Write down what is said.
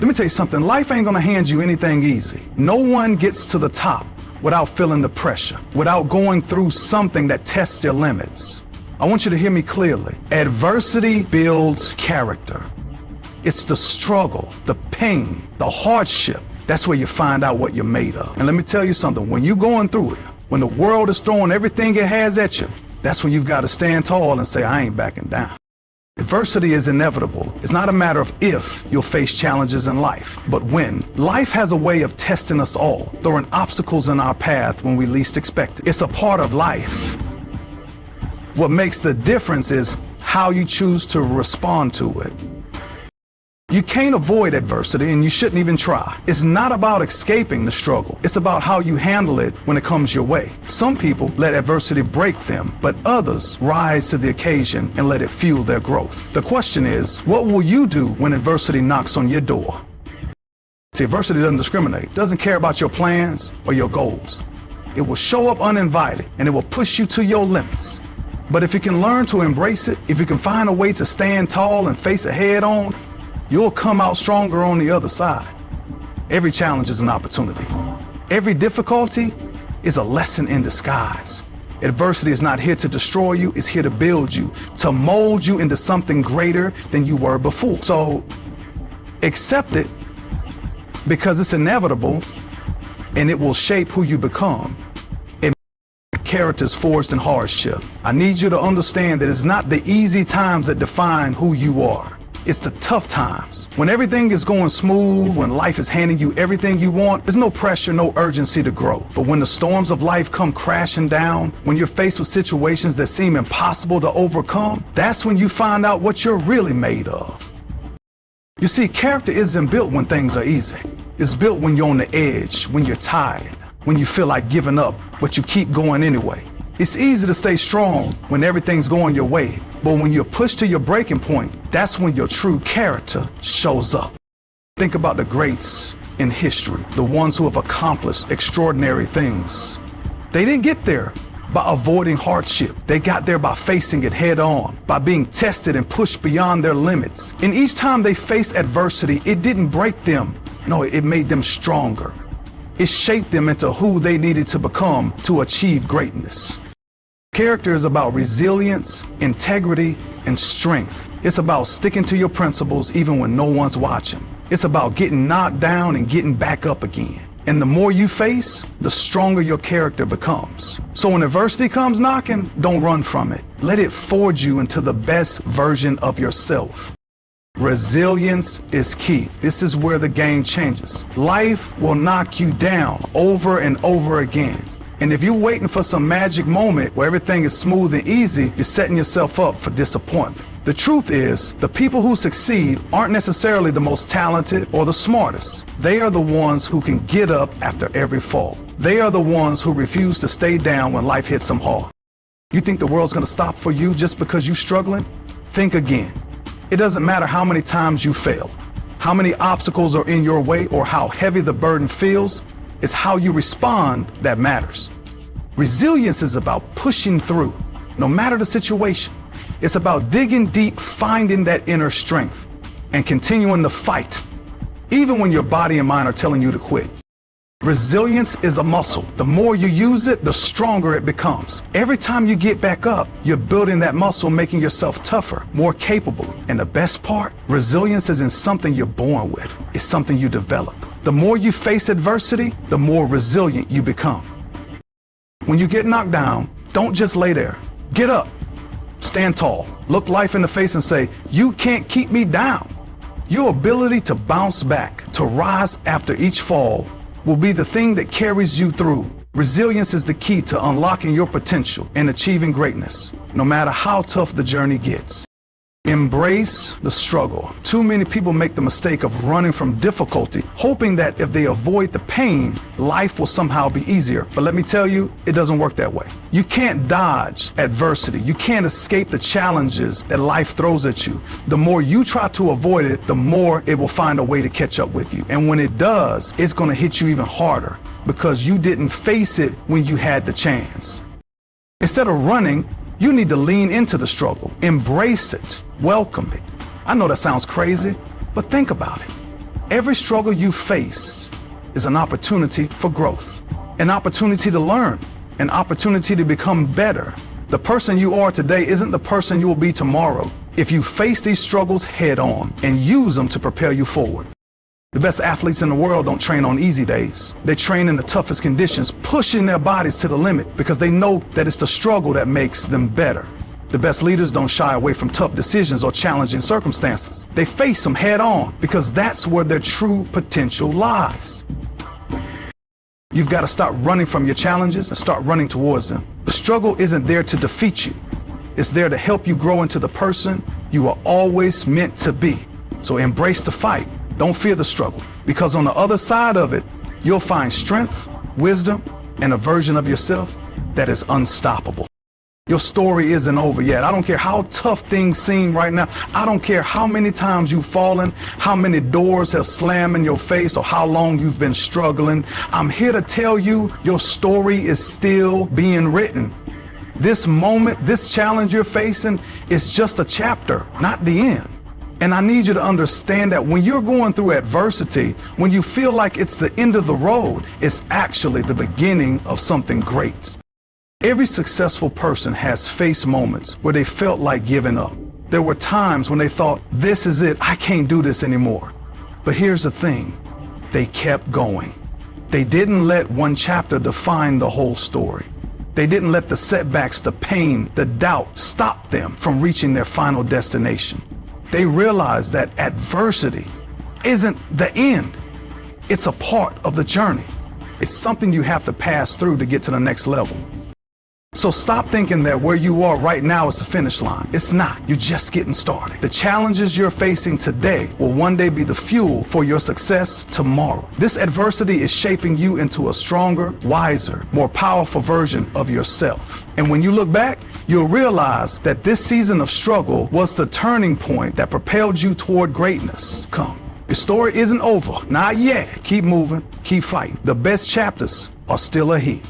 Let me tell you something, life ain't gonna hand you anything easy. No one gets to the top without feeling the pressure, without going through something that tests their limits. I want you to hear me clearly. Adversity builds character. It's the struggle, the pain, the hardship. That's where you find out what you're made of. And let me tell you something, when you're going through it, when the world is throwing everything it has at you, that's when you've got to stand tall and say, I ain't backing down. Adversity is inevitable. It's not a matter of if you'll face challenges in life, but when. Life has a way of testing us all, throwing obstacles in our path when we least expect it. It's a part of life. What makes the difference is how you choose to respond to it. You can't avoid adversity, and you shouldn't even try. It's not about escaping the struggle. It's about how you handle it when it comes your way. Some people let adversity break them, but others rise to the occasion and let it fuel their growth. The question is, what will you do when adversity knocks on your door? See, adversity doesn't discriminate, doesn't care about your plans or your goals. It will show up uninvited, and it will push you to your limits. But if you can learn to embrace it, if you can find a way to stand tall and face it head on, you'll come out stronger on the other side. Every challenge is an opportunity. Every difficulty is a lesson in disguise. Adversity is not here to destroy you, it's here to build you, to mold you into something greater than you were before. So accept it, because it's inevitable and it will shape who you become. Characters forged in hardship. I need you to understand that it's not the easy times that define who you are. It's the tough times. When everything is going smooth, when life is handing you everything you want, there's no pressure, no urgency to grow. But when the storms of life come crashing down, when you're faced with situations that seem impossible to overcome, that's when you find out what you're really made of. You see, character isn't built when things are easy. It's built when you're on the edge, when you're tired, when you feel like giving up, but you keep going anyway. It's easy to stay strong when everything's going your way, but when you're pushed to your breaking point, that's when your true character shows up. Think about the greats in history, the ones who have accomplished extraordinary things. They didn't get there by avoiding hardship. They got there by facing it head on, by being tested and pushed beyond their limits. And each time they faced adversity, it didn't break them. No, it made them stronger. It shaped them into who they needed to become to achieve greatness. Character is about resilience, integrity, and strength. It's about sticking to your principles even when no one's watching. It's about getting knocked down and getting back up again. And the more you face, the stronger your character becomes. So when adversity comes knocking, don't run from it. Let it forge you into the best version of yourself. Resilience is key. This is where the game changes. Life will knock you down over and over again. And if you're waiting for some magic moment where everything is smooth and easy, you're setting yourself up for disappointment. The truth is, the people who succeed aren't necessarily the most talented or the smartest. They are the ones who can get up after every fall. They are the ones who refuse to stay down when life hits them hard. You think the world's gonna stop for you just because you're struggling? Think again. It doesn't matter how many times you fail, how many obstacles are in your way, or how heavy the burden feels. It's how you respond that matters. Resilience is about pushing through, no matter the situation. It's about digging deep, finding that inner strength, and continuing the fight, even when your body and mind are telling you to quit. Resilience is a muscle. The more you use it, the stronger it becomes. Every time you get back up, you're building that muscle, making yourself tougher, more capable. And the best part, resilience isn't something you're born with. It's something you develop. The more you face adversity, the more resilient you become. When you get knocked down, don't just lay there. Get up, stand tall, look life in the face and say, you can't keep me down. Your ability to bounce back, to rise after each fall, will be the thing that carries you through. Resilience is the key to unlocking your potential and achieving greatness, no matter how tough the journey gets. Embrace the struggle. Too many people make the mistake of running from difficulty, hoping that if they avoid the pain, life will somehow be easier. But let me tell you, it doesn't work that way. You can't dodge adversity. You can't escape the challenges that life throws at you. The more you try to avoid it, the more it will find a way to catch up with you. And when it does, it's going to hit you even harder because you didn't face it when you had the chance. Instead of running, you need to lean into the struggle, embrace it, welcome it. I know that sounds crazy, but think about it. Every struggle you face is an opportunity for growth, an opportunity to learn, an opportunity to become better. The person you are today isn't the person you will be tomorrow if you face these struggles head on and use them to propel you forward. The best athletes in the world don't train on easy days. They train in the toughest conditions, pushing their bodies to the limit because they know that it's the struggle that makes them better. The best leaders don't shy away from tough decisions or challenging circumstances. They face them head on because that's where their true potential lies. You've got to stop running from your challenges and start running towards them. The struggle isn't there to defeat you. It's there to help you grow into the person you are always meant to be. So embrace the fight. Don't fear the struggle, because on the other side of it, you'll find strength, wisdom, and a version of yourself that is unstoppable. Your story isn't over yet. I don't care how tough things seem right now. I don't care how many times you've fallen, how many doors have slammed in your face, or how long you've been struggling. I'm here to tell you your story is still being written. This moment, this challenge you're facing is just a chapter, not the end. And I need you to understand that when you're going through adversity, when you feel like it's the end of the road, it's actually the beginning of something great. Every successful person has faced moments where they felt like giving up. There were times when they thought, this is it, I can't do this anymore. But here's the thing, they kept going. They didn't let one chapter define the whole story. They didn't let the setbacks, the pain, the doubt stop them from reaching their final destination. They realized that adversity isn't the end. It's a part of the journey. It's something you have to pass through to get to the next level. So stop thinking that where you are right now is the finish line. It's not. You're just getting started. The challenges you're facing today will one day be the fuel for your success tomorrow. This adversity is shaping you into a stronger, wiser, more powerful version of yourself. And when you look back, you'll realize that this season of struggle was the turning point that propelled you toward greatness. Come. Your story isn't over. Not yet. Keep moving. Keep fighting. The best chapters are still ahead.